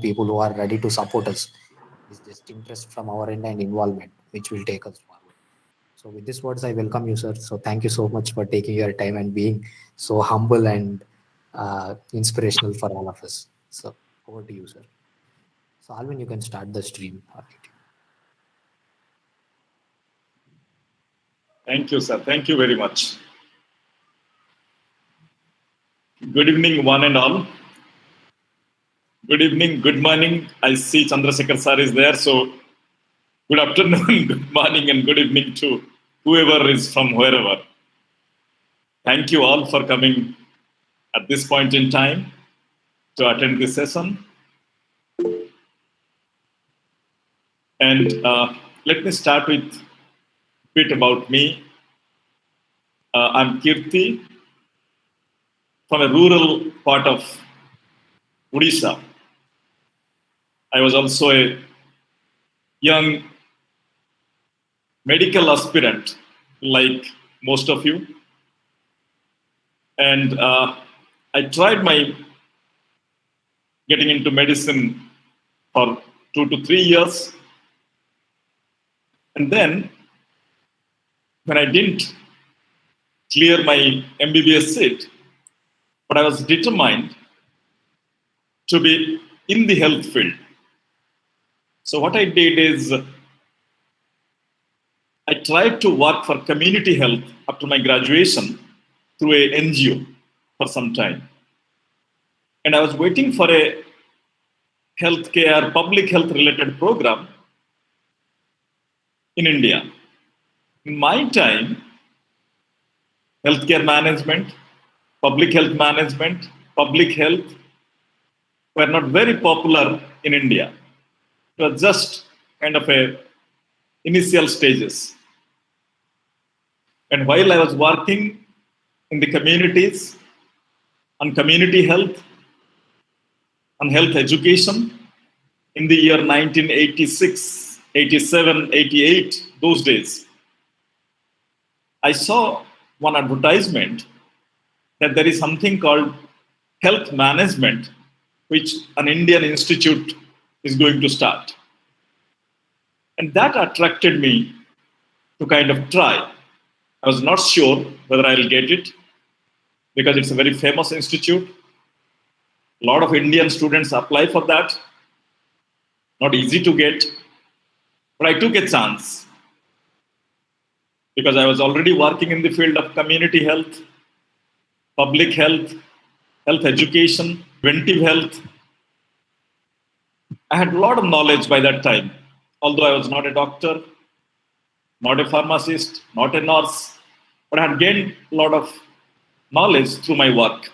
people who are ready to support us. It's just interest from our end and involvement, which will take us forward. So with these words, I welcome you, sir. So thank you so much for taking your time and being so humble and inspirational for all of us. So over to you, sir. So Alvin, you can start the stream. Thank you, sir. Thank you very much. Good evening, one and all. Good evening, good morning. I see Chandrasekhar sir is there. So good afternoon, good morning, and good evening to whoever is from wherever. Thank you all for coming at this point in time to attend this session. And let me start with a bit about me. I'm Keerti from a rural part of Odisha. I was also a young medical aspirant, like most of you. And I tried my getting into medicine for 2 to 3 years. And then, when I didn't clear my MBBS seat, but I was determined to be in the health field. So what I did is, I tried to work for community health after my graduation through a NGO for some time. And I was waiting for a healthcare, public health related program in India. In my time, healthcare management, public health management, public health were not very popular in India. It was just kind of a initial stages. And while I was working in the communities on community health, on health education in the year 1986, 87, 88, those days, I saw one advertisement that there is something called health management, which an Indian institute is going to start. And that attracted me to kind of try. I was not sure whether I'll get it because it's a very famous institute. A lot of Indian students apply for that. Not easy to get, but I took a chance because I was already working in the field of community health, public health, health education, preventive health. I had a lot of knowledge by that time, although I was not a doctor, not a pharmacist, not a nurse, but I had gained a lot of knowledge through my work.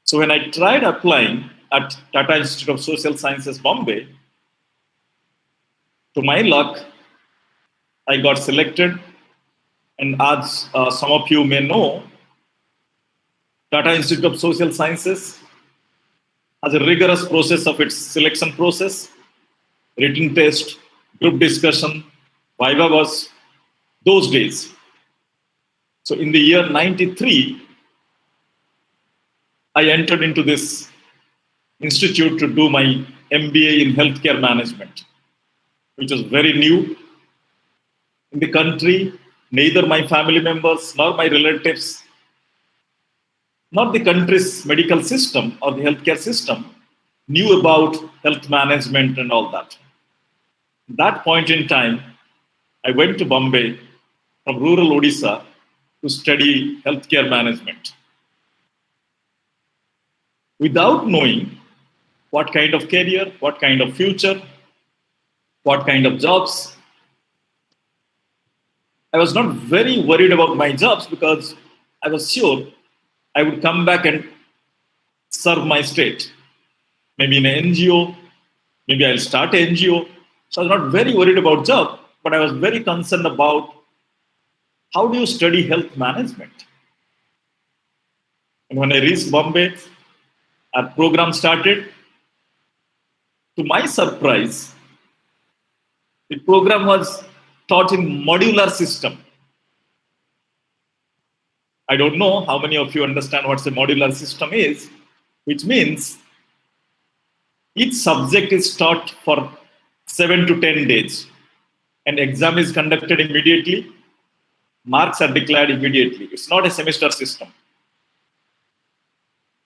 So when I tried applying at Tata Institute of Social Sciences, Bombay, to my luck, I got selected. And as some of you may know, Tata Institute of Social Sciences has a rigorous process of its selection process, written test, group discussion, viva was those days. So in the year 93, I entered into this institute to do my MBA in healthcare management, which was very new in the country. Neither my family members nor my relatives, not the country's medical system or the healthcare system, knew about health management and all that. At that point in time, I went to Bombay from rural Odisha to study healthcare management. Without knowing what kind of career, what kind of future, what kind of jobs. I was not very worried about my jobs because I was sure I would come back and serve my state. Maybe in an NGO, maybe I'll start an NGO. So I was not very worried about job, but I was very concerned about how do you study health management. And when I reached Bombay, our program started. To my surprise, the program was taught in modular system. I don't know how many of you understand what a modular system is, which means Each subject is taught for 7 to 10 days. An exam is conducted immediately. Marks are declared immediately. It's not a semester system.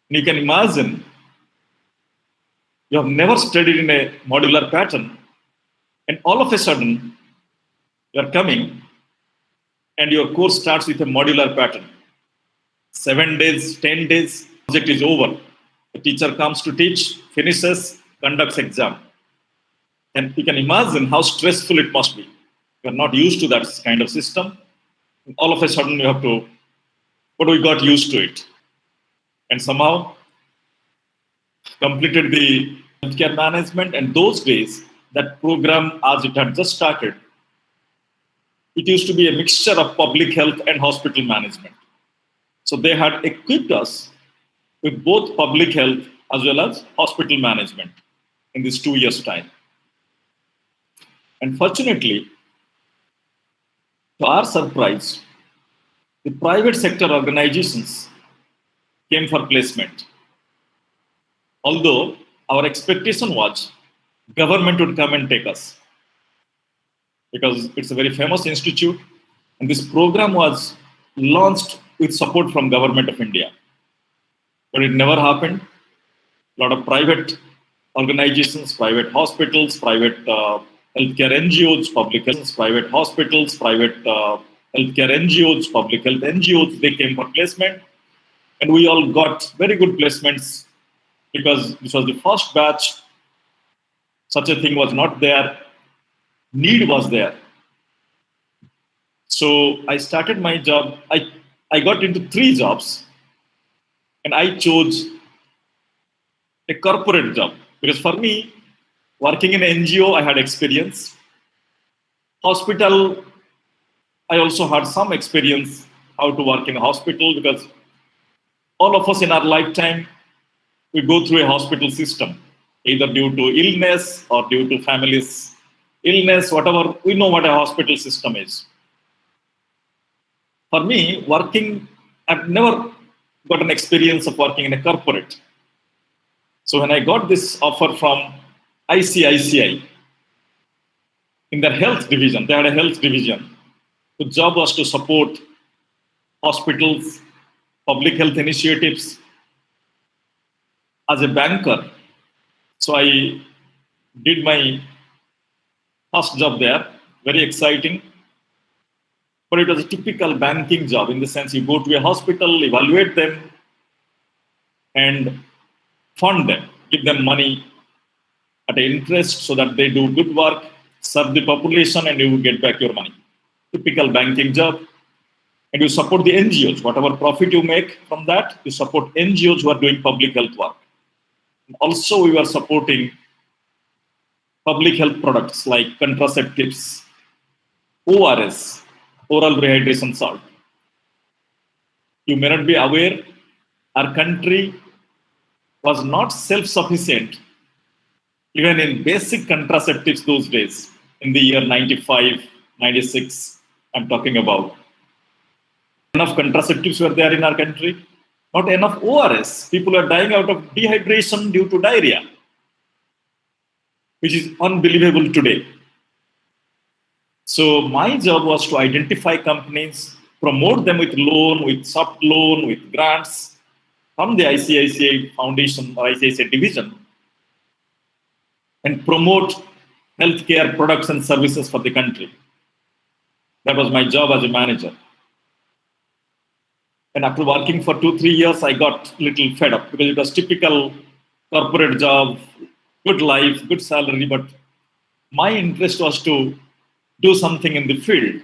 And you can imagine you have never studied in a modular pattern, and all of a sudden you are coming and your course starts with a modular pattern. 7 days, 10 days, subject is over. The teacher comes to teach, finishes, conducts exam. And you can imagine how stressful it must be. You're not used to that kind of system. And all of a sudden you have to, but we got used to it. And somehow completed the healthcare management. And those days, that program, as it had just started, it used to be a mixture of public health and hospital management. So they had equipped us with both public health as well as hospital management in this 2 years' time. And fortunately, to our surprise, the private sector organizations came for placement. Although our expectation was government would come and take us, because it's a very famous institute, and this program was launched with support from Government of India. But it never happened. A lot of private organizations, private hospitals, private healthcare NGOs, public health, private hospitals, private healthcare NGOs, public health NGOs, they came for placement. And we all got very good placements because this was the first batch. Such a thing was not there. Need was there. So I started my job. I got into 3 jobs, and I chose a corporate job because for me, working in an NGO, I had experience. Hospital, I also had some experience how to work in a hospital because all of us in our lifetime, we go through a hospital system, either due to illness or due to family's illness, whatever. We know what a hospital system is. For me, I've never got an experience of working in a corporate. So when I got this offer from ICICI in their health division, they had a health division. The job was to support hospitals, public health initiatives as a banker. So I did my first job there, very exciting. But it was a typical banking job in the sense you go to a hospital, evaluate them, and fund them, give them money at an interest so that they do good work, serve the population, and you will get back your money. Typical banking job. And you support the NGOs. Whatever profit you make from that, you support NGOs who are doing public health work. And also, we were supporting public health products like contraceptives, ORS, oral rehydration salt. You may not be aware, our country was not self-sufficient even in basic contraceptives those days, in the year 95, 96, I'm talking about. Enough contraceptives were there in our country, not enough ORS. People are dying out of dehydration due to diarrhea, which is unbelievable today. So my job was to identify companies, promote them with loan, with soft loan, with grants from the ICICI Foundation or ICICI division, and promote healthcare products and services for the country. That was my job as a manager. And after working for 2-3 years, I got a little fed up because it was typical corporate job, good life, good salary, but my interest was to do something in the field,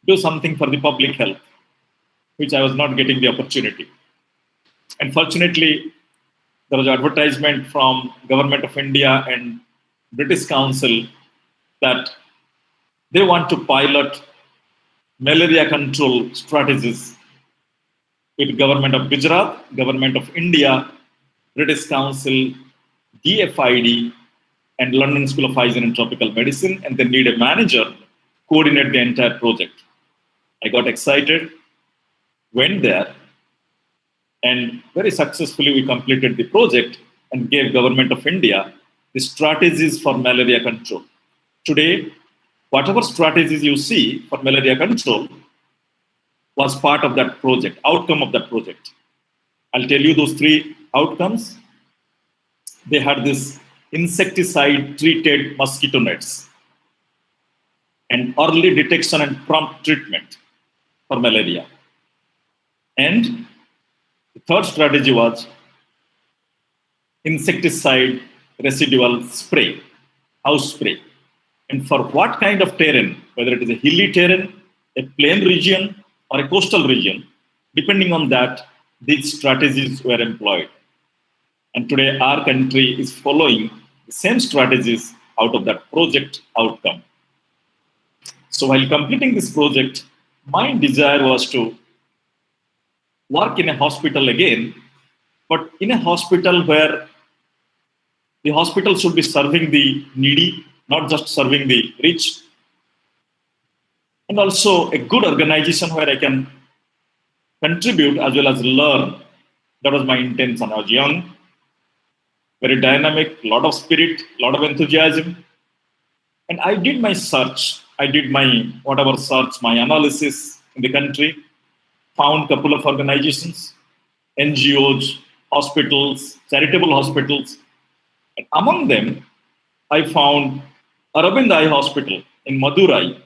do something for the public health, which I was not getting the opportunity. And fortunately, there was an advertisement from Government of India and British Council that they want to pilot malaria control strategies with Government of Gujarat, Government of India, British Council, DFID, and London School of Hygiene and Tropical Medicine, and they need a manager to coordinate the entire project. I got excited, went there, and very successfully we completed the project and gave Government of India the strategies for malaria control. Today, whatever strategies you see for malaria control was part of that project, outcome of that project. I'll tell you those three outcomes. They had this insecticide-treated mosquito nets and early detection and prompt treatment for malaria. And the third strategy was insecticide residual spray, house spray. And for what kind of terrain, whether it is a hilly terrain, a plain region, or a coastal region, depending on that, these strategies were employed. And today, our country is following the same strategies out of that project outcome. So while completing this project, my desire was to work in a hospital again, but in a hospital where the hospital should be serving the needy, not just serving the rich. And also a good organization where I can contribute as well as learn. That was my intention. I was young, very dynamic, lot of spirit, lot of enthusiasm. And I did my search. I did my whatever search, my analysis in the country, found a couple of organizations, NGOs, hospitals, charitable hospitals. And among them, I found Aravind Eye Hospital in Madurai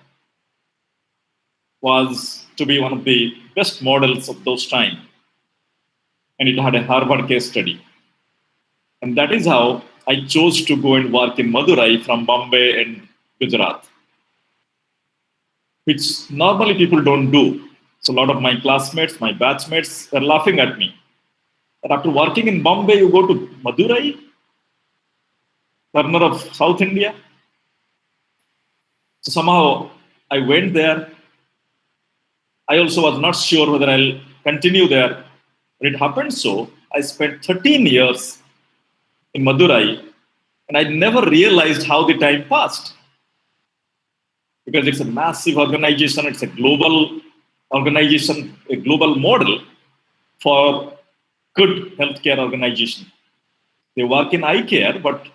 was to be one of the best models of those time. And it had a Harvard case study. And that is how I chose to go and work in Madurai from Bombay and Gujarat, which normally people don't do. So a lot of my classmates, my batchmates were laughing at me. But after working in Bombay, you go to Madurai, corner of South India. So somehow I went there. I also was not sure whether I'll continue there. But it happened so. I spent 13 years in Madurai, and I never realized how the time passed. Because it's a massive organization, it's a global organization, a global model for good healthcare organization. They work in eye care, but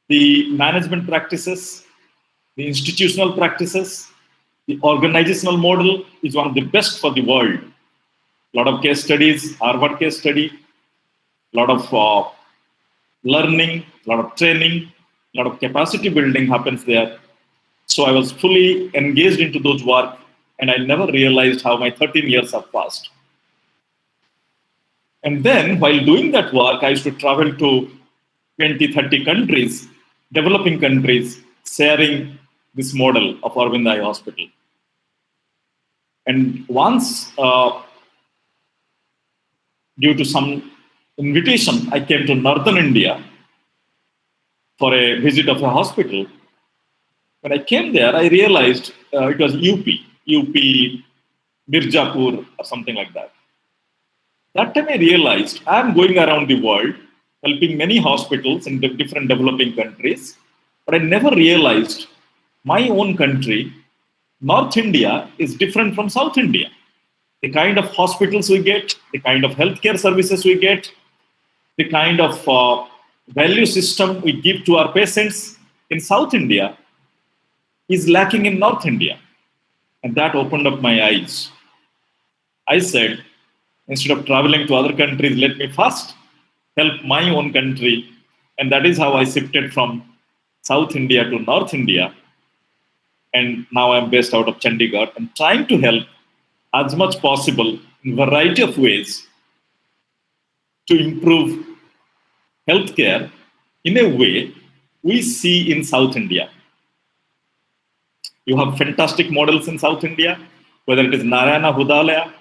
the management practices, the institutional practices, the organizational model is one of the best for the world. A lot of case studies, Harvard case study, a lot of learning, a lot of training, a lot of capacity building happens there. So I was fully engaged into those work, and I never realized how my 13 years have passed. And then while doing that work, I used to travel to 20, 30 countries, developing countries, sharing this model of Aravind Eye Hospital. And once, due to some invitation, I came to northern India for a visit of a hospital. When I came there, I realized it was UP, Mirzapur, or something like that. That time I realized I'm going around the world, helping many hospitals in different developing countries, but I never realized my own country, North India, is different from South India. The kind of hospitals we get, the kind of healthcare services we get, the kind of value system we give to our patients in South India is lacking in North India. And that opened up my eyes. I said, instead of traveling to other countries, let me first help my own country. And that is how I shifted from South India to North India. And now I'm based out of Chandigarh and trying to help as much possible in a variety of ways to improve healthcare in a way we see in South India. You have fantastic models in South India, whether it is Narayana Hudalaya,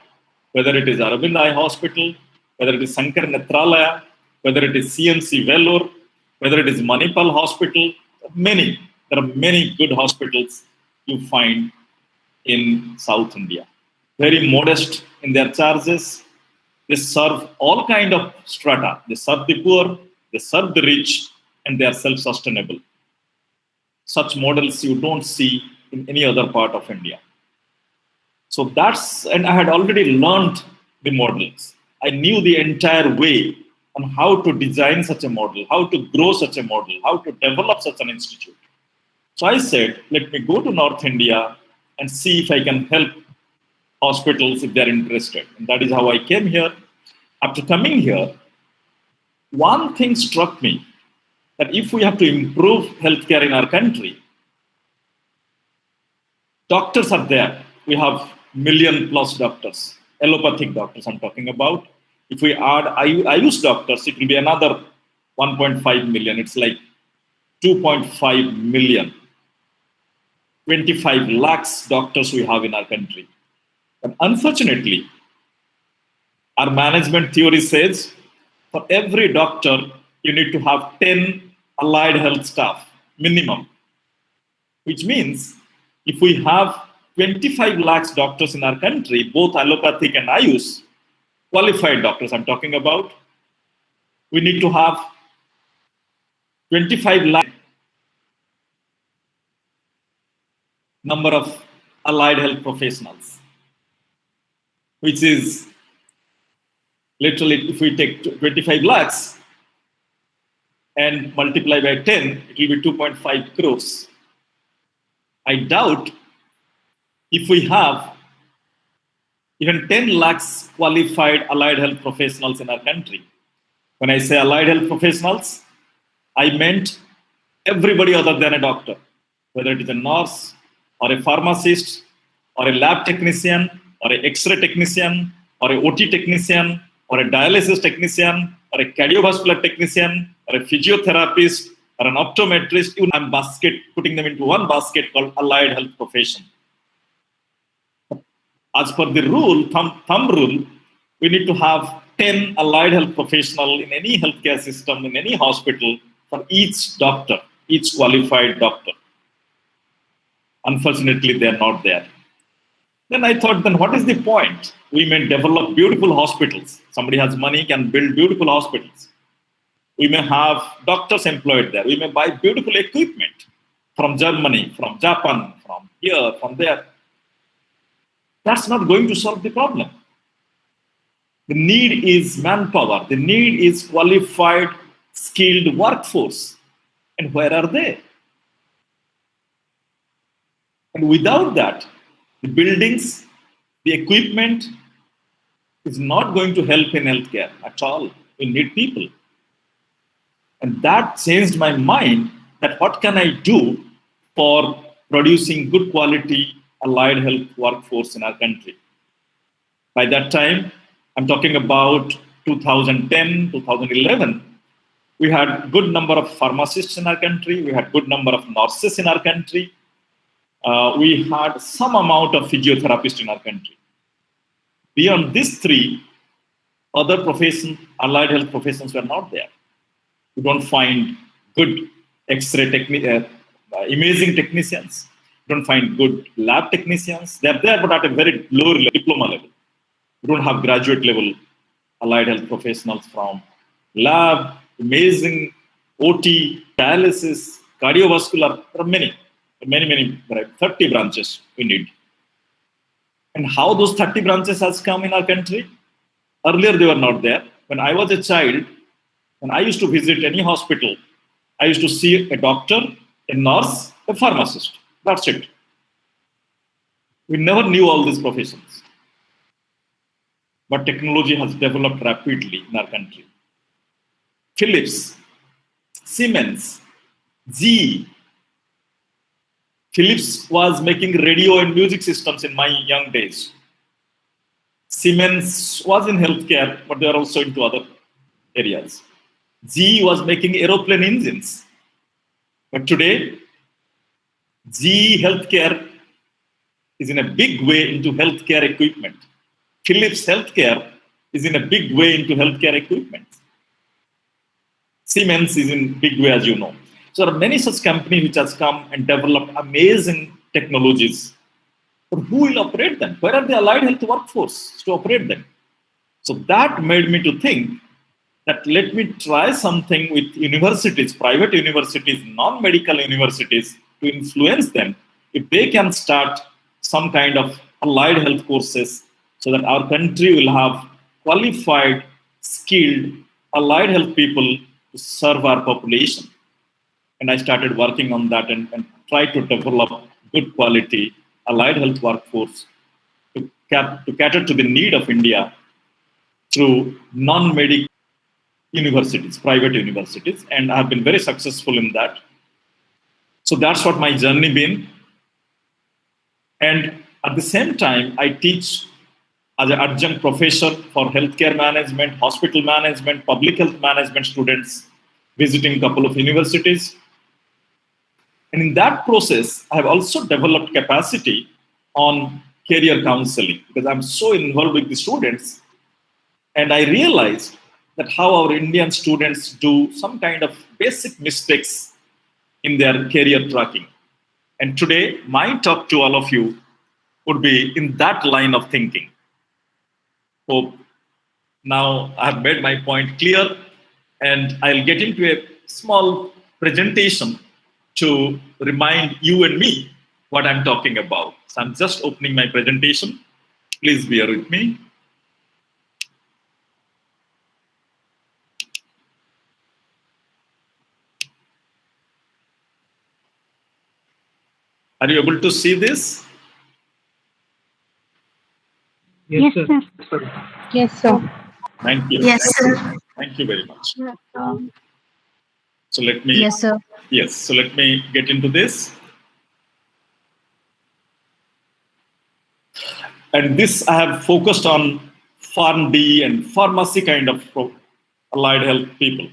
whether it is Aravind Eye Hospital, whether it is Sankar Netralaya, whether it is CMC Vellore, whether it is Manipal Hospital, there are many good hospitals you find in South India. Very modest in their charges. They serve all kind of strata. They serve the poor, they serve the rich, and they are self-sustainable. Such models you don't see in any other part of India. So and I had already learned the models. I knew the entire way on how to design such a model, how to grow such a model, how to develop such an institute. So I said, let me go to North India and see if I can help hospitals if they're interested. And that is how I came here. After coming here, one thing struck me, that if we have to improve healthcare in our country, doctors are there. We have million plus doctors, allopathic doctors I'm talking about. If we add Ayush doctors, it will be another 1.5 million. It's like 2.5 million. 25 lakhs doctors we have in our country. But unfortunately, our management theory says for every doctor, you need to have 10 allied health staff minimum, which means if we have 25 lakhs doctors in our country, both allopathic and Ayush, qualified doctors I'm talking about, we need to have 25 lakh number of allied health professionals, which is literally, if we take 25 lakhs and multiply by 10, it will be 2.5 crores. I doubt if we have even 10 lakhs qualified allied health professionals in our country. When I say allied health professionals, I meant everybody other than a doctor, whether it is a nurse or a pharmacist or a lab technician or an X-ray technician or a OT technician or a dialysis technician or a cardiovascular technician or a physiotherapist or an optometrist. Even I'm putting them into one basket called allied health profession. As per the rule, thumb rule, we need to have 10 allied health professionals in any healthcare system, in any hospital, for each doctor, each qualified doctor. Unfortunately, they are not there. Then I thought, then what is the point? We may develop beautiful hospitals. Somebody has money, can build beautiful hospitals. We may have doctors employed there. We may buy beautiful equipment from Germany, from Japan, from here, from there. That's not going to solve the problem. The need is manpower. The need is qualified, skilled workforce. And where are they? And without that, the buildings, the equipment is not going to help in healthcare at all. We need people. And that changed my mind that what can I do for producing good quality allied health workforce in our country. By that time, I'm talking about 2010, 2011, we had good number of pharmacists in our country. We had good number of nurses in our country. We had some amount of physiotherapists in our country. Beyond these three, other professions, allied health professions were not there. You don't find good X-ray imaging technicians. You don't find good lab technicians. They're there, but at a very low diploma level. You don't have graduate level allied health professionals from lab, imaging, OT, dialysis, cardiovascular. There are many, 30 branches we need. And how those 30 branches has come in our country? Earlier they were not there. When I was a child, when I used to visit any hospital, I used to see a doctor, a nurse, a pharmacist. That's it. We never knew all these professions. But technology has developed rapidly in our country. Philips, Siemens, GE. Philips was making radio and music systems in my young days. Siemens was in healthcare, but they are also into other areas. GE was making aeroplane engines. But today, GE Healthcare is in a big way into healthcare equipment. Philips Healthcare is in a big way into healthcare equipment. Siemens is in a big way, as you know. So there are many such companies which has come and developed amazing technologies. But who will operate them? Where are the allied health workforce to operate them? So that made me to think that let me try something with universities, private universities, non-medical universities, to influence them if they can start some kind of allied health courses so that our country will have qualified, skilled allied health people to serve our population. And I started working on that and try to develop good quality allied health workforce to cater to the need of India through non-medical universities, private universities, and I've been very successful in that. So that's what my journey been. And at the same time, I teach as an adjunct professor for healthcare management, hospital management, public health management students, visiting a couple of universities. And in that process, I have also developed capacity on career counseling because I'm so involved with the students. And I realized that how our Indian students do some kind of basic mistakes in their career tracking. And today, my talk to all of you would be in that line of thinking. Hope now I've made my point clear, and I'll get into a small presentation to remind you and me what I'm talking about. So I'm just opening my presentation. Please bear with me. Are you able to see this? Yes, sir. Yes, sir. Thank you. Yes, sir. Thank you very much. Yes, So let me, Yes, sir. yes, so let me get into this. And this I have focused on Pharm D and pharmacy kind of allied health people.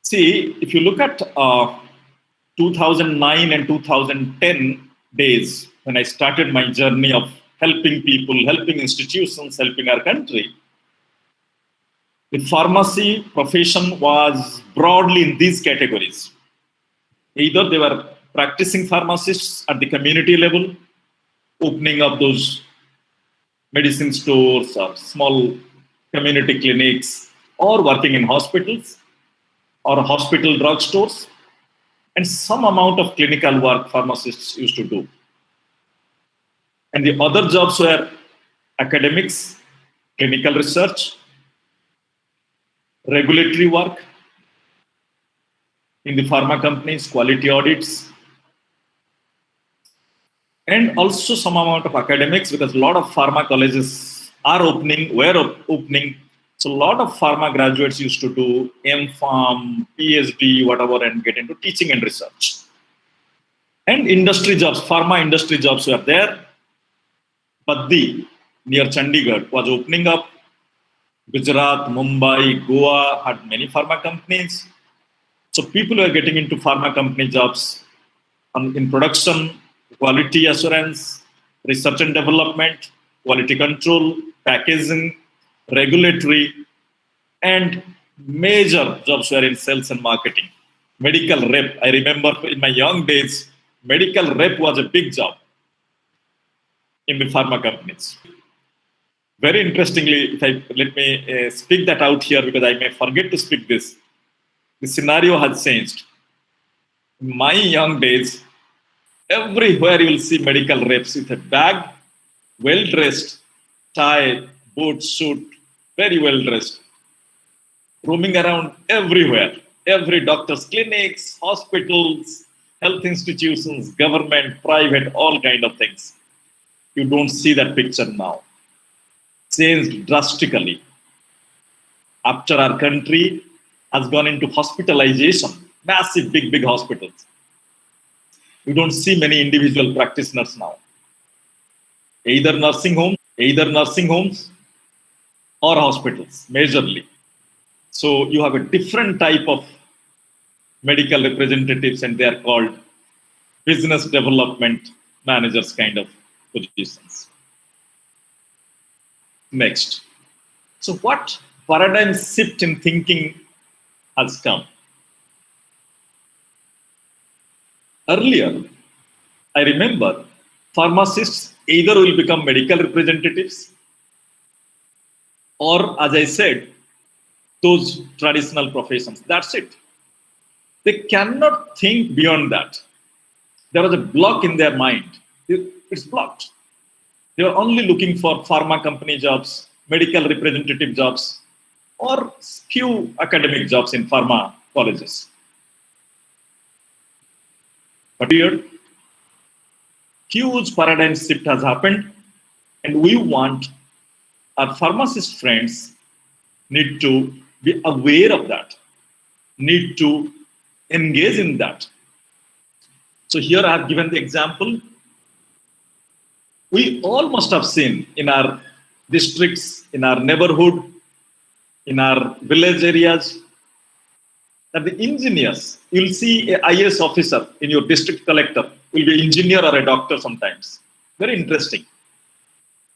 See, if you look at 2009 and 2010 days, when I started my journey of helping people, helping institutions, helping our country, the pharmacy profession was broadly in these categories. Either they were practicing pharmacists at the community level, opening up those medicine stores or small community clinics, or working in hospitals or hospital drugstores, and some amount of clinical work pharmacists used to do. And the other jobs were academics, clinical research, regulatory work in the pharma companies, quality audits, and also some amount of academics because a lot of pharma colleges are opening, were opening. So a lot of pharma graduates used to do Pharm, PhD, whatever, and get into teaching and research. And industry jobs, pharma industry jobs were there. Baddi, near Chandigarh, was opening up. Gujarat, Mumbai, Goa had many pharma companies. So people were getting into pharma company jobs in production, quality assurance, research and development, quality control, packaging, regulatory, and major jobs were in sales and marketing. Medical rep, I remember in my young days, medical rep was a big job in the pharma companies. Very interestingly, let me speak that out here because I may forget to speak this. The scenario has changed. In my young days, everywhere you will see medical reps with a bag, well-dressed, tie, boot, suit, very well-dressed, roaming around everywhere. Every doctor's clinics, hospitals, health institutions, government, private, all kind of things. You don't see that picture now. Changed drastically. After our country has gone into hospitalization, massive, big hospitals. You don't see many individual practitioners now. Either nursing homes or hospitals, majorly. So you have a different type of medical representatives, and they are called business development managers kind of positions. Next. So what paradigm shift in thinking has come? Earlier, I remember pharmacists either will become medical representatives or, as I said, those traditional professions. That's it. They cannot think beyond that. There was a block in their mind. It's blocked. They were only looking for pharma company jobs, medical representative jobs, or few academic jobs in pharma colleges. But here, huge paradigm shift has happened, and we want our pharmacist friends need to be aware of that, need to engage in that. So here I have given the example. We all must have seen in our districts, in our neighborhood, in our village areas, that the engineers, you'll see a IAS officer in your district collector, will be engineer or a doctor sometimes. Very interesting.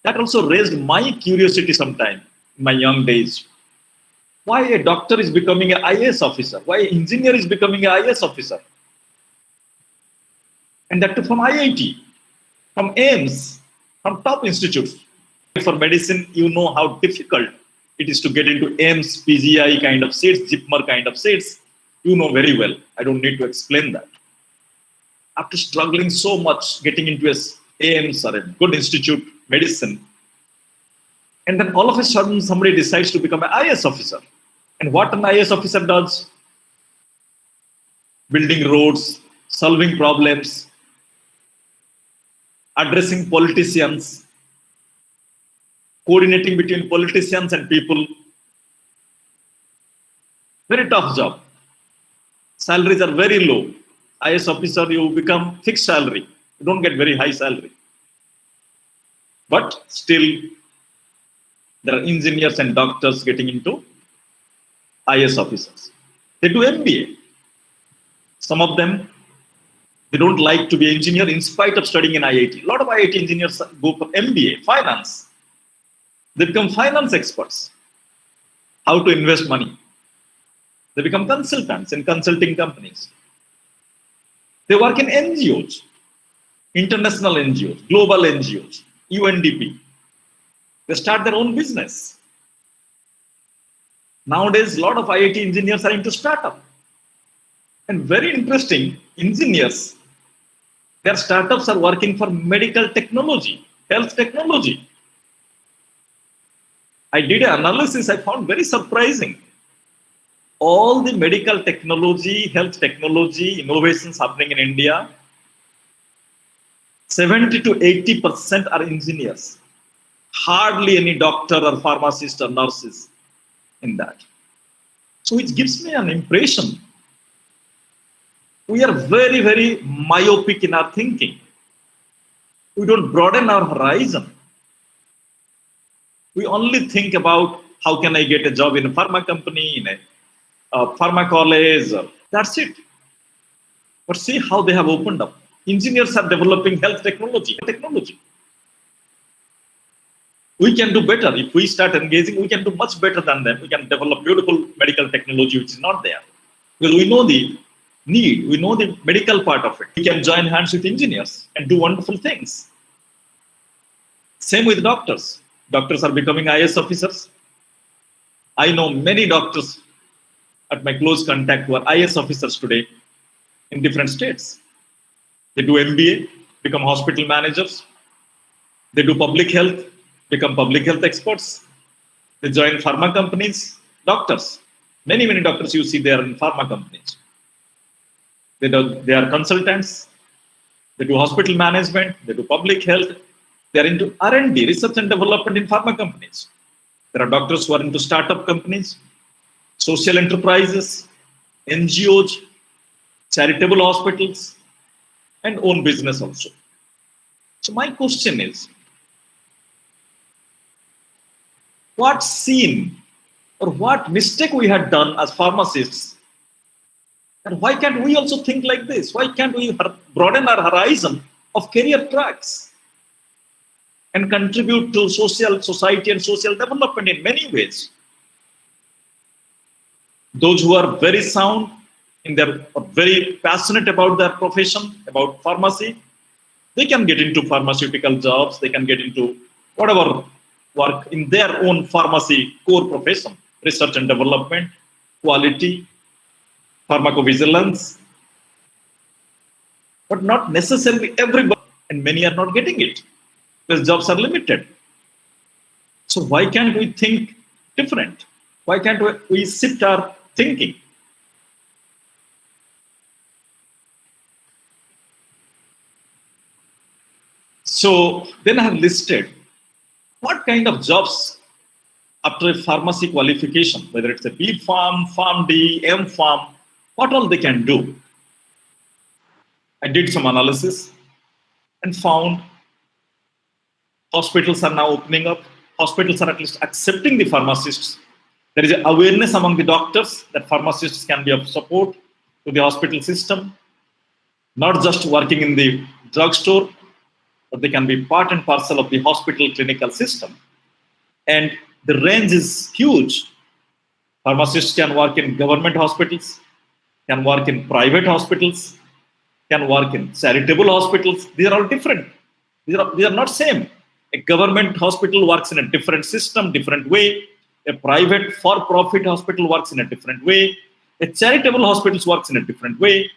That also raised my curiosity sometime in my young days. Why a doctor is becoming an IAS officer? Why an engineer is becoming an IAS officer? And that too from IIT, from AIMS, from top institutes. For medicine, you know how difficult it is to get into AIMS, PGI kind of seats, JIPMER kind of seats. You know very well. I don't need to explain that. After struggling so much, getting into a AIMS or a good institute, medicine, and then all of a sudden somebody decides to become an IAS officer. And what an IAS officer does? Building roads, solving problems, addressing politicians, coordinating between politicians and people. Very tough job. Salaries are very low. IAS officer, you become fixed salary. You don't get very high salary. But still, there are engineers and doctors getting into IAS officers. They do MBA. Some of them, they don't like to be engineer in spite of studying in IIT. A lot of IIT engineers go for MBA, finance. They become finance experts. How to invest money. They become consultants in consulting companies. They work in NGOs, international NGOs, global NGOs, UNDP. They start their own business. Nowadays, a lot of IIT engineers are into startup. And very interesting, engineers, their startups are working for medical technology, health technology. I did an analysis I found very surprising. All the medical technology, health technology, innovations happening in India, 70 to 80% are engineers. Hardly any doctor or pharmacist or nurses in that. So it gives me an impression. We are very, very myopic in our thinking. We don't broaden our horizon. We only think about how can I get a job in a pharma company, in a pharma college. That's it. But see how they have opened up. Engineers are developing health technology. We can do better. If we start engaging, we can do much better than them. We can develop beautiful medical technology which is not there. Because we know the need, we know the medical part of it. We can join hands with engineers and do wonderful things. Same with doctors. Doctors are becoming IAS officers. I know many doctors at my close contact who are IAS officers today in different states. They do MBA, become hospital managers. They do public health, become public health experts. They join pharma companies, doctors. Many, many doctors you see there in pharma companies. They are consultants. They do hospital management. They do public health. They are into R&D, research and development in pharma companies. There are doctors who are into startup companies, social enterprises, NGOs, charitable hospitals, and own business also. So my question is, what sin or what mistake we had done as pharmacists, and why can't we also think like this? Why can't we broaden our horizon of career tracks and contribute to society and social development in many ways? Those who are very sound, very passionate about their profession, about pharmacy, they can get into pharmaceutical jobs, they can get into whatever work in their own pharmacy core profession, research and development, quality, pharmacovigilance, but not necessarily everybody, and many are not getting it because jobs are limited. So why can't we think different? Why can't we shift our thinking? So then I have listed what kind of jobs after a pharmacy qualification, whether it's a B Pharm, Pharm D, M Pharm, what all they can do. I did some analysis and found hospitals are now opening up. Hospitals are at least accepting the pharmacists. There is an awareness among the doctors that pharmacists can be of support to the hospital system, not just working in the drugstore, but they can be part and parcel of the hospital clinical system. And the range is huge. Pharmacists can work in government hospitals, can work in private hospitals, can work in charitable hospitals. These are all different. These are not same. A government hospital works in a different system, different way. A private for-profit hospital works in a different way. A charitable hospital works in a different way.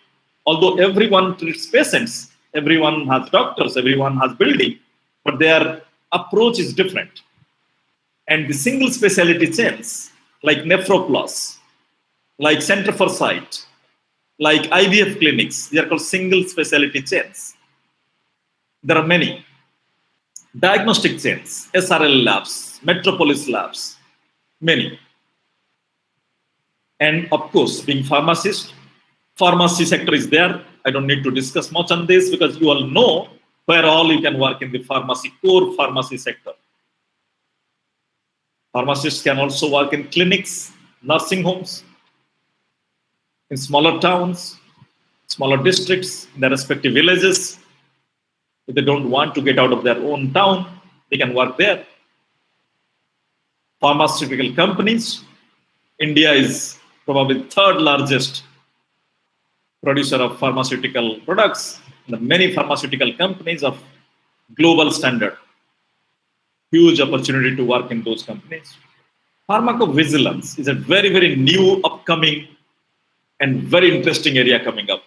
Although everyone treats patients, everyone has doctors, everyone has building, but their approach is different. And the single specialty chains, like Nephroplus, like Center for Sight, like IVF clinics, they are called single specialty chains. There are many. Diagnostic chains, SRL labs, Metropolis labs, many. And of course, being pharmacist, pharmacy sector is there. I don't need to discuss much on this because you all know where all you can work in the pharmacy, core pharmacy sector. Pharmacists can also work in clinics, nursing homes, in smaller towns, smaller districts, in their respective villages. If they don't want to get out of their own town, they can work there. Pharmaceutical companies, India is probably the third largest producer of pharmaceutical products. There are many pharmaceutical companies of global standard. Huge opportunity to work in those companies. Pharmacovigilance is a very, very new, upcoming, and very interesting area coming up.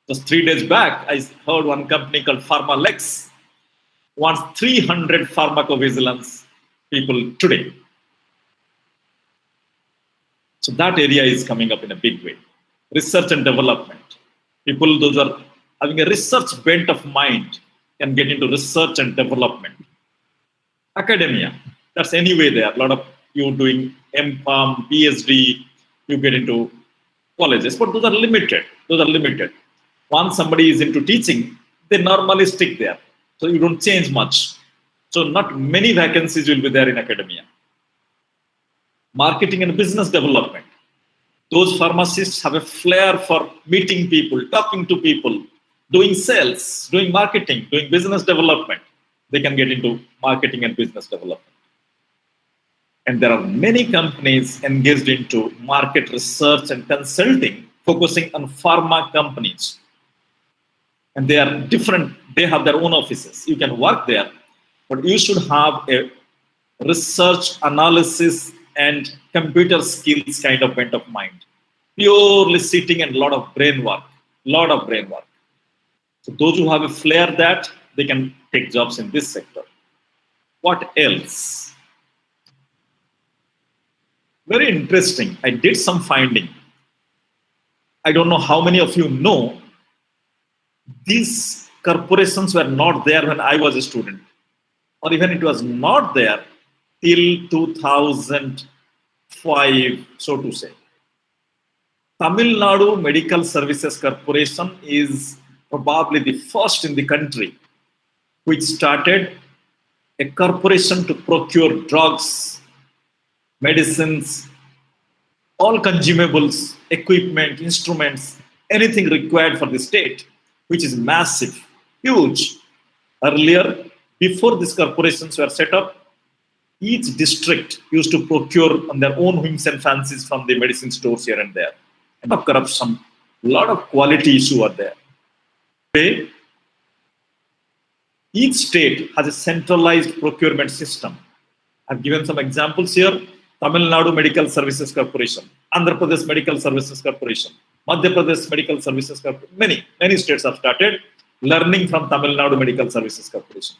Just 3 days back, I heard one company called PharmaLex wants 300 pharmacovigilance people today. So that area is coming up in a big way. Research and development. People, those are having a research bent of mind, can get into research and development. Academia, that's anyway there. A lot of you doing M.Pharm, PhD, you get into colleges, but those are limited. Those are limited. Once somebody is into teaching, they normally stick there. So you don't change much. So not many vacancies will be there in academia. Marketing and business development. Those pharmacists have a flair for meeting people, talking to people, doing sales, doing marketing, doing business development. They can get into marketing and business development. And there are many companies engaged into market research and consulting, focusing on pharma companies. And they are different. They have their own offices. You can work there, but you should have a research, analysis, and computer skills kind of bent of mind. Purely sitting and a lot of brain work. So those who have a flair that, they can take jobs in this sector. What else? Very interesting. I did some finding. I don't know how many of you know, these corporations were not there when I was a student, or even it was not there till 2005, so to say. Tamil Nadu Medical Services Corporation is probably the first in the country which started a corporation to procure drugs, medicines, all consumables, equipment, instruments, anything required for the state, which is massive, huge. Earlier, before these corporations were set up, each district used to procure on their own whims and fancies from the medicine stores here and there. And of corruption, a lot of quality issues are there. Today, each state has a centralized procurement system. I've given some examples here. Tamil Nadu Medical Services Corporation, Andhra Pradesh Medical Services Corporation, Madhya Pradesh Medical Services Corporation. Many states have started learning from Tamil Nadu Medical Services Corporation.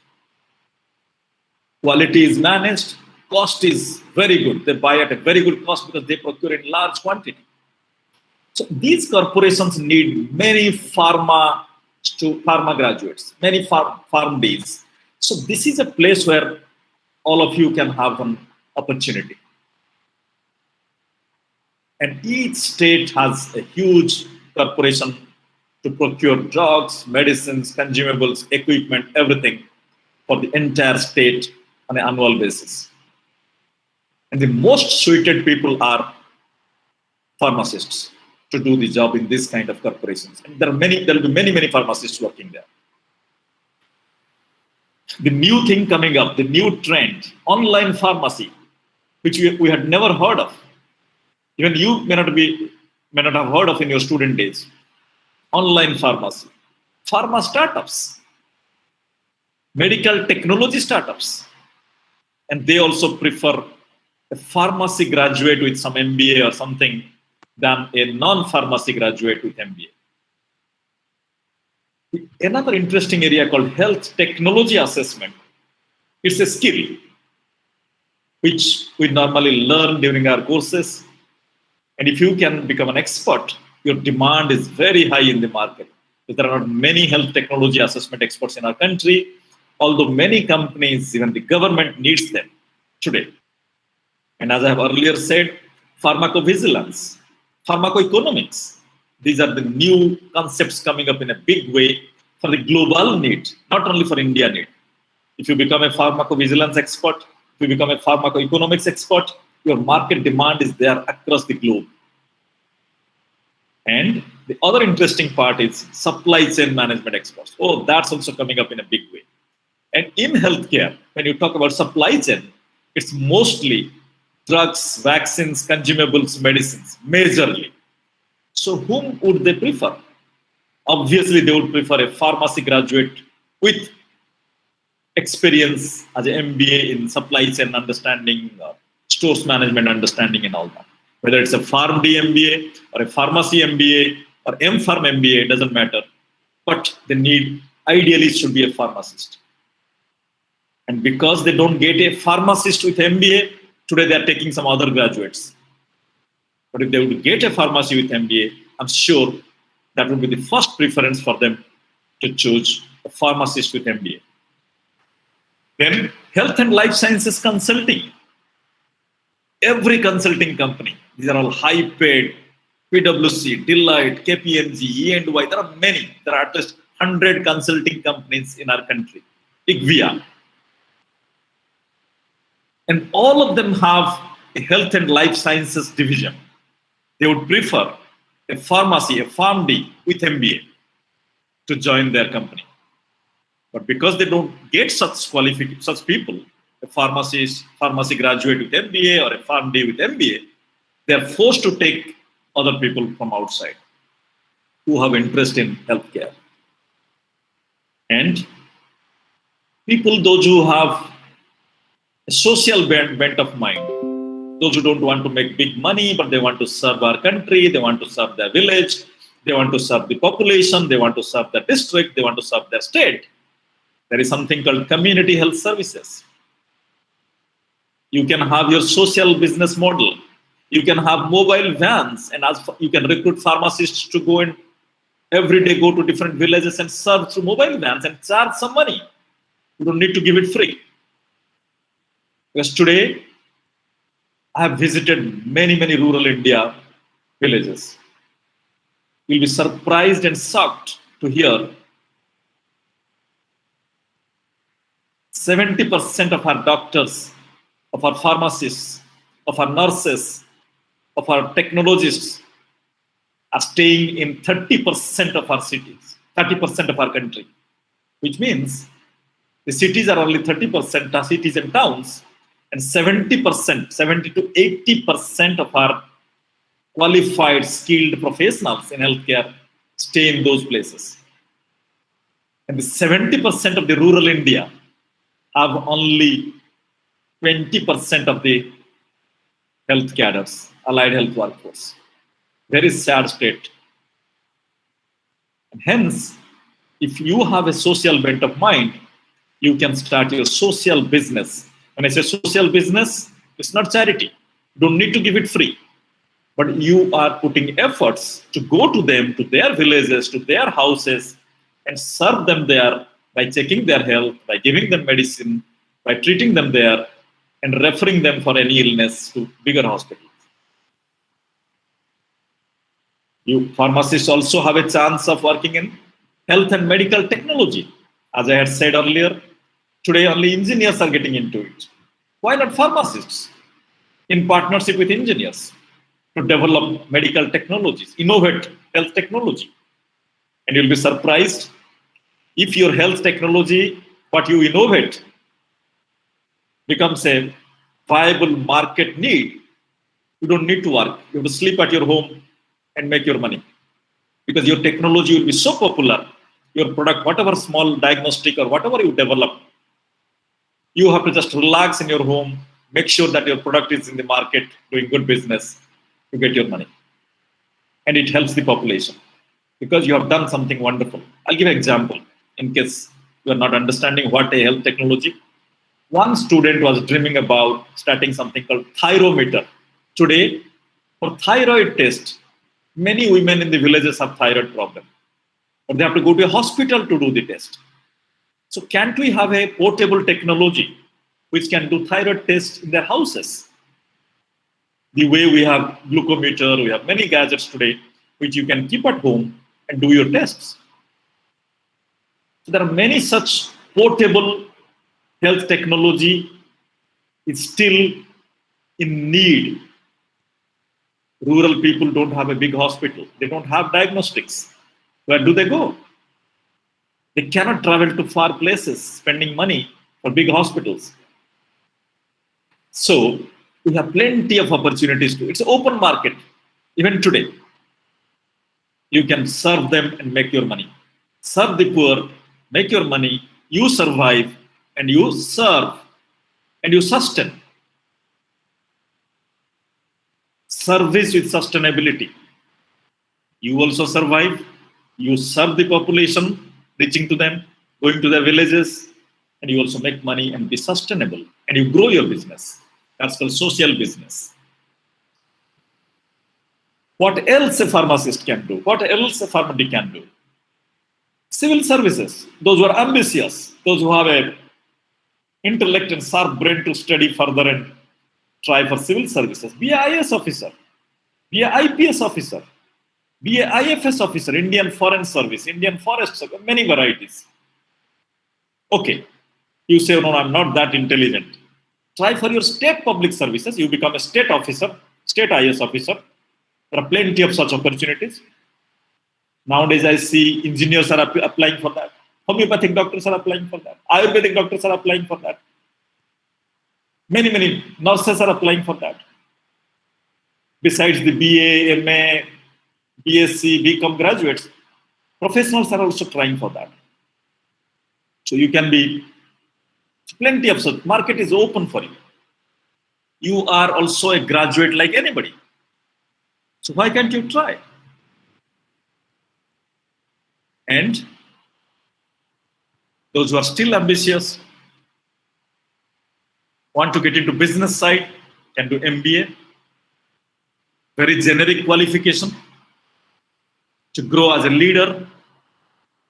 Quality is managed, cost is very good. They buy at a very good cost because they procure in large quantity. So these corporations need many pharma graduates, many farm days. So this is a place where all of you can have an opportunity. And each state has a huge corporation to procure drugs, medicines, consumables, equipment, everything for the entire state on an annual basis. And the most suited people are pharmacists to do the job in this kind of corporations. And there will be many pharmacists working there. The new thing coming up, the new trend, online pharmacy, which we had never heard of. Even you may not have heard of in your student days. Online pharmacy, pharma startups, medical technology startups, and they also prefer a pharmacy graduate with some MBA or something than a non-pharmacy graduate with MBA. Another interesting area called health technology assessment. It's a skill which we normally learn during our courses. And if you can become an expert, your demand is very high in the market. There are not many health technology assessment experts in our country, although many companies, even the government needs them today. And as I have earlier said, pharmacovigilance, pharmacoeconomics, these are the new concepts coming up in a big way for the global need, not only for India need. If you become a pharmacovigilance expert, if you become a pharmacoeconomics expert, your market demand is there across the globe. And the other interesting part is supply chain management experts. Oh, that's also coming up in a big way. And in healthcare, when you talk about supply chain, it's mostly drugs, vaccines, consumables, medicines, majorly. So whom would they prefer? Obviously, they would prefer a pharmacy graduate with experience as an MBA in supply chain understanding, stores management understanding and all that. Whether it's a Pharm D MBA or a pharmacy MBA or Pharm MBA, it doesn't matter. But the need ideally should be a pharmacist. And because they don't get a pharmacist with MBA, today they are taking some other graduates. But if they would get a pharmacy with MBA, I'm sure that would be the first preference for them to choose a pharmacist with MBA. Then health and life sciences consulting. Every consulting company, these are all high paid, PwC, Deloitte, KPMG, E&Y, there are many. There are at least 100 consulting companies in our country. IGVIA. And all of them have a health and life sciences division. They would prefer a pharmacy, a Pharm D with MBA to join their company. But because they don't get such people, a pharmacy graduate with MBA or a Pharm D with MBA, they are forced to take other people from outside who have interest in healthcare. And people, those who have a social bent of mind, those who don't want to make big money, but they want to serve our country, they want to serve their village, they want to serve the population, they want to serve their district, they want to serve their state. There is something called community health services. You can have your social business model. You can have mobile vans, and you can recruit pharmacists to go and every day go to different villages and serve through mobile vans and charge some money. You don't need to give it free. Because today, I have visited many rural India villages. You'll be surprised and shocked to hear 70% of our doctors, of our pharmacists, of our nurses, of our technologists are staying in 30% of our cities, 30% of our country, which means the cities are only 30% cities and towns, and 70%, 70 to 80% of our qualified, skilled professionals in healthcare stay in those places. And the 70% of the rural India have only 20% of the health cadres, allied health workforce. Very sad state. And hence, if you have a social bent of mind, you can start your social business When I say social business, it's not charity. You don't need to give it free. But you are putting efforts to go to them, to their villages, to their houses, and serve them there by checking their health, by giving them medicine, by treating them there, and referring them for any illness to bigger hospitals. You pharmacists also have a chance of working in health and medical technology. As I had said earlier, today only engineers are getting into it. Why not pharmacists in partnership with engineers to develop medical technologies, innovate health technology? And you'll be surprised if your health technology, what you innovate, becomes a viable market need. You don't need to work. You have to sleep at your home and make your money. Because your technology will be so popular, your product, whatever small diagnostic or whatever you develop, you have to just relax in your home, make sure that your product is in the market, doing good business to get your money. And it helps the population because you have done something wonderful. I'll give an example in case you are not understanding what a health technology. One student was dreaming about starting something called thyrometer. Today, for thyroid test, many women in the villages have thyroid problem, but they have to go to a hospital to do the test. So can't we have a portable technology which can do thyroid tests in their houses? The way we have glucometer, we have many gadgets today which you can keep at home and do your tests. So there are many such portable health technology is still in need. Rural people don't have a big hospital. They don't have diagnostics. Where do they go? They cannot travel to far places, spending money for big hospitals. So we have plenty of opportunities to. It's an open market. Even today, you can serve them and make your money. Serve the poor, make your money, you survive, and you serve, and you sustain. Service with sustainability. You also survive, you serve the population, reaching to them, going to their villages, and you also make money and be sustainable, and you grow your business. That's called social business. What else a pharmacist can do? What else a pharmacist can do? Civil services, those who are ambitious, those who have a intellect and sharp brain to study further and try for civil services. Be an IAS officer, be an IPS officer, be an IFS officer, Indian Foreign Service, Indian Forest Service, many varieties. Okay, you say, no, I'm not that intelligent. Try for your state public services. You become a state officer, state IAS officer. There are plenty of such opportunities. Nowadays, I see engineers are applying for that. Homeopathic doctors are applying for that. Ayurvedic doctors are applying for that. Many nurses are applying for that. Besides the BA, MA, BSc, BCom graduates, professionals are also trying for that. So you can be, plenty of such. Market is open for you. You are also a graduate like anybody. So why can't you try? And those who are still ambitious, want to get into business side, can do MBA. Very generic qualification to grow as a leader,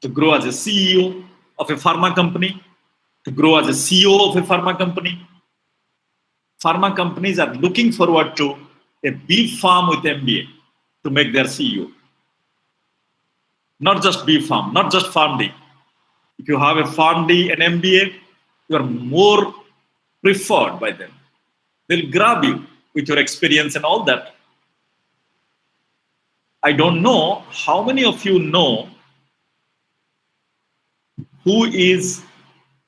to grow as a CEO of a pharma company, to grow as a CEO of a pharma company. Pharma companies are looking forward to a B Pharm with MBA to make their CEO. Not just B Pharm, not just PharmD. If you have a PharmD and MBA, you are more preferred by them. They'll grab you with your experience and all that. I don't know how many of you know who is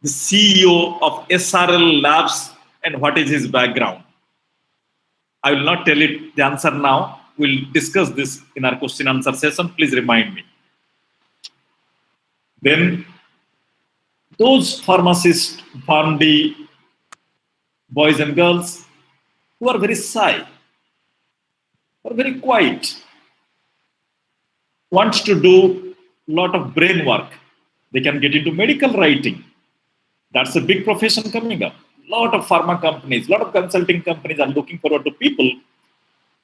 the CEO of SRL Labs and what is his background. I will not tell it the answer now. We'll discuss this in our question answer session. Please remind me. Then those pharmacists, PharmD, boys and girls who are very shy, who are very quiet, want to do a lot of brain work. They can get into medical writing. That's a big profession coming up. lot of pharma companies, a lot of consulting companies are looking forward to people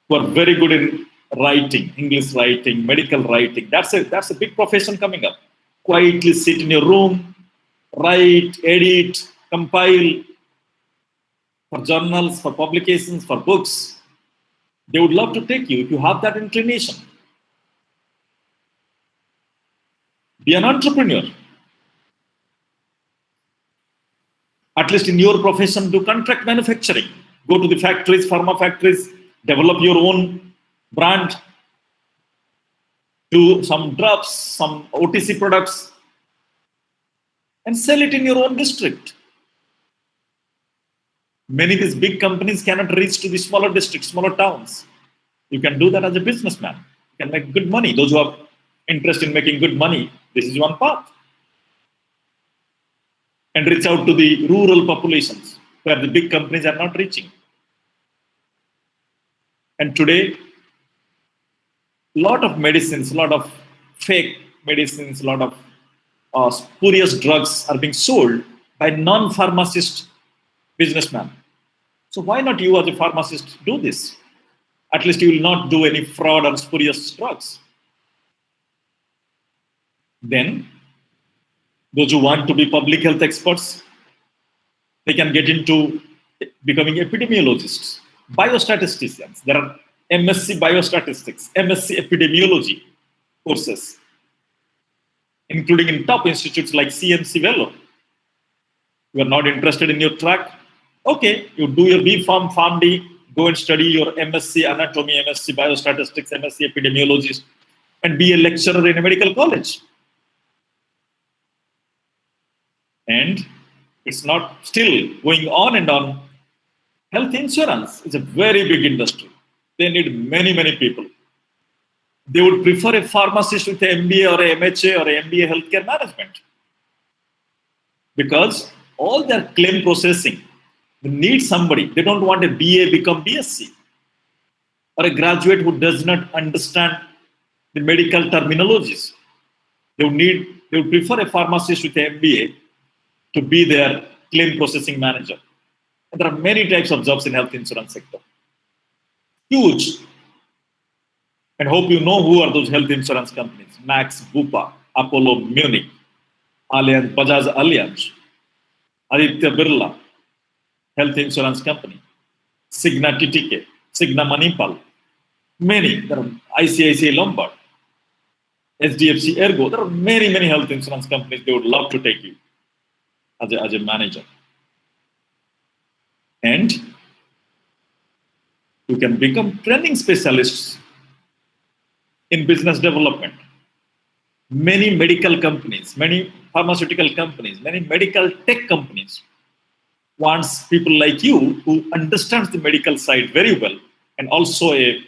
who are very good in writing, English writing, medical writing. That's a big profession coming up. Quietly sit in your room, write, edit, compile for journals, for publications, for books. They would love to take you if you have that inclination. Be an entrepreneur. At least in your profession, do contract manufacturing. Go to the factories, pharma factories, develop your own brand, do some drops, some OTC products, and sell it in your own district. Many of these big companies cannot reach to the smaller districts, smaller towns. You can do that as a businessman. You can make good money. Those who have interest in making good money, this is one path. And reach out to the rural populations where the big companies are not reaching. And today, a lot of medicines, a lot of fake medicines, a lot of spurious drugs are being sold by non-pharmacist businessmen. So why not you as a pharmacist do this? At least you will not do any fraud or spurious drugs. Then, those who want to be public health experts, they can get into becoming epidemiologists, biostatisticians. There are MSc Biostatistics, MSc Epidemiology courses, including in top institutes like CMC Vellore. You are not interested in your track? Okay, you do your B Pharm, Pharm D, go and study your MSc Anatomy, MSc Biostatistics, MSc Epidemiology, and be a lecturer in a medical college. And it's not still going on and on. Health insurance is a very big industry. They need many, many people. They would prefer a pharmacist with an MBA or a MHA or an MBA healthcare management. Because all their claim processing, they need somebody. They don't want a BA become BSc or a graduate who does not understand the medical terminologies. They would prefer a pharmacist with an MBA to be their claim processing manager. And there are many types of jobs in health insurance sector. Huge. And hope you know who are those health insurance companies. Max, Bupa, Apollo, Munich, Allianz, Bajaj Allianz, Aditya Birla, health insurance company, Cigna TTK, Cigna Manipal, many. There are ICICI Lombard, SDFC Ergo. There are many, many health insurance companies. They would love to take you as a manager. And you can become training specialists in business development. Many medical companies, many pharmaceutical companies, many medical tech companies wants people like you who understands the medical side very well and also a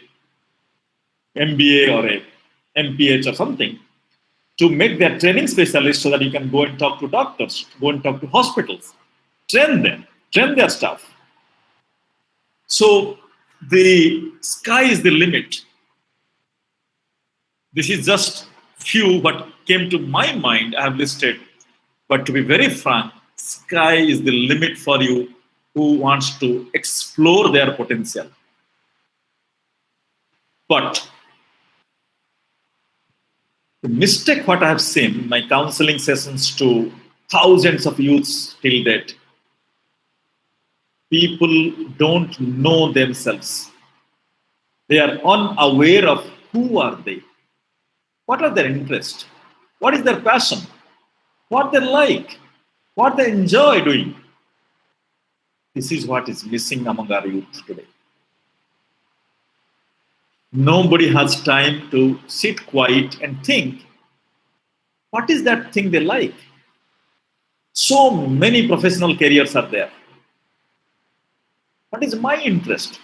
MBA or a MPH or something to make their training specialists so that you can go and talk to doctors, go and talk to hospitals, train them, train their staff. So the sky is the limit. This is just few what came to my mind I have listed. But to be very frank, sky is the limit for you who wants to explore their potential. But the mistake what I have seen in my counseling sessions to thousands of youths till date, people don't know themselves. They are unaware of who are they, what are their interests, what is their passion, what they like, what they enjoy doing. This is what is missing among our youth today. Nobody has time to sit quiet and think, what is that thing they like? So many professional careers are there. What is my interest?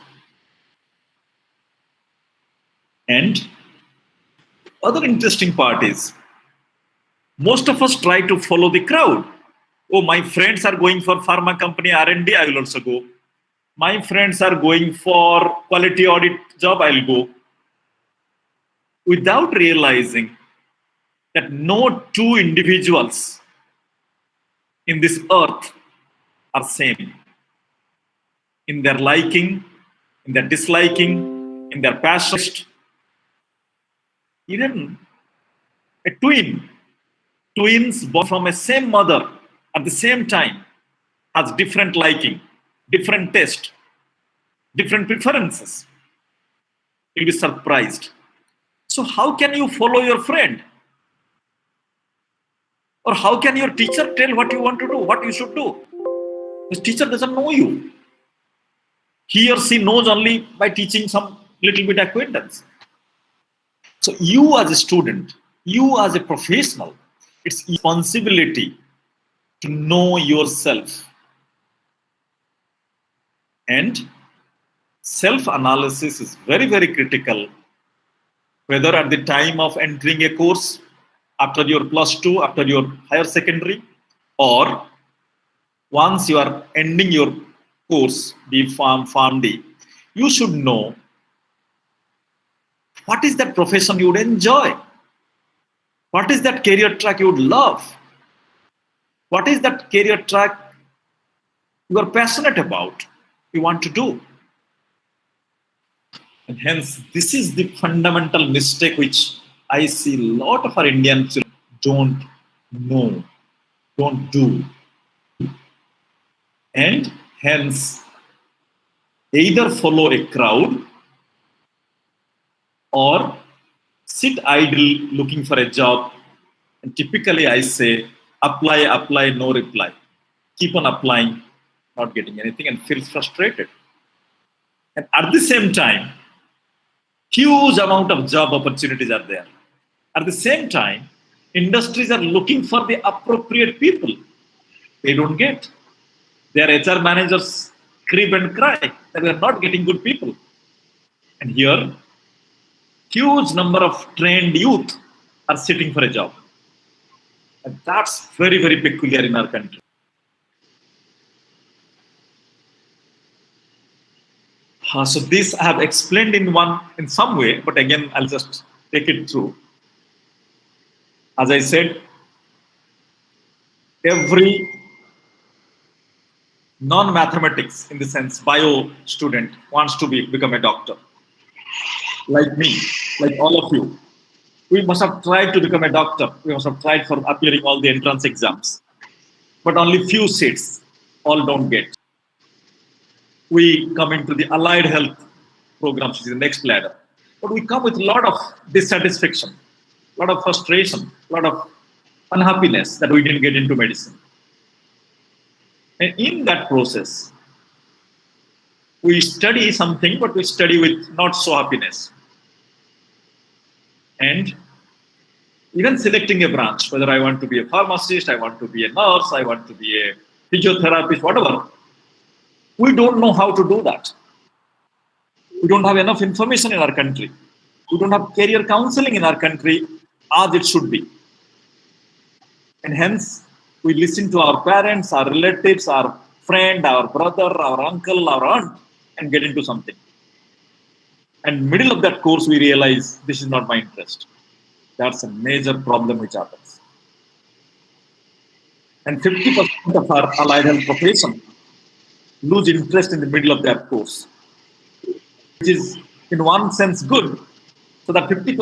And other interesting part is, most of us try to follow the crowd. Oh, my friends are going for pharma company R&D, I will also go. My friends are going for quality audit job, I'll go. Without realizing that no two individuals in this earth are same. in their liking, in their disliking, in their passion. Even a twins born from a same mother at the same time has different liking, different taste, different preferences. You'll be surprised. So how can you follow your friend? Or how can your teacher tell what you want to do, what you should do? His teacher doesn't know you. He or she knows only by teaching some little bit acquaintance. So you as a student, you as a professional, it's responsibility to know yourself. And self-analysis is very, very critical, whether at the time of entering a course, after your +2, after your higher secondary, or once you are ending your course, be Pharm D, you should know what is that profession you would enjoy? What is that career track you would love? What is that career track you are passionate about, you want to do? And hence, this is the fundamental mistake which I see a lot of our Indian children don't know, don't do. And hence, either follow a crowd or sit idle looking for a job. And typically I say, apply, no reply. Keep on applying, not getting anything, and feel frustrated. And at the same time, huge amount of job opportunities are there. At the same time, industries are looking for the appropriate people. They don't get. Their HR managers crib and cry that we are not getting good people. And here, huge number of trained youth are sitting for a job. And that's very, very peculiar in our country. So this I have explained in some way, but again, I'll just take it through. As I said, every non-mathematics, in the sense bio student, wants to become a doctor. Like me, like all of you. We must have tried to become a doctor. We must have tried for appearing all the entrance exams. But only few seats, all don't get. We come into the allied health programs, which is the next ladder. But we come with a lot of dissatisfaction, a lot of frustration, a lot of unhappiness that we didn't get into medicine. And in that process, we study something, but we study with not so happiness. And even selecting a branch, whether I want to be a pharmacist, I want to be a nurse, I want to be a physiotherapist, whatever, we don't know how to do that. We don't have enough information in our country. We don't have career counseling in our country as it should be. And hence, we listen to our parents, our relatives, our friend, our brother, our uncle, our aunt, and get into something. And middle of that course, we realize this is not my interest. That's a major problem which happens. And 50% of our allied health profession lose interest in the middle of their course, which is in one sense good, so that 50%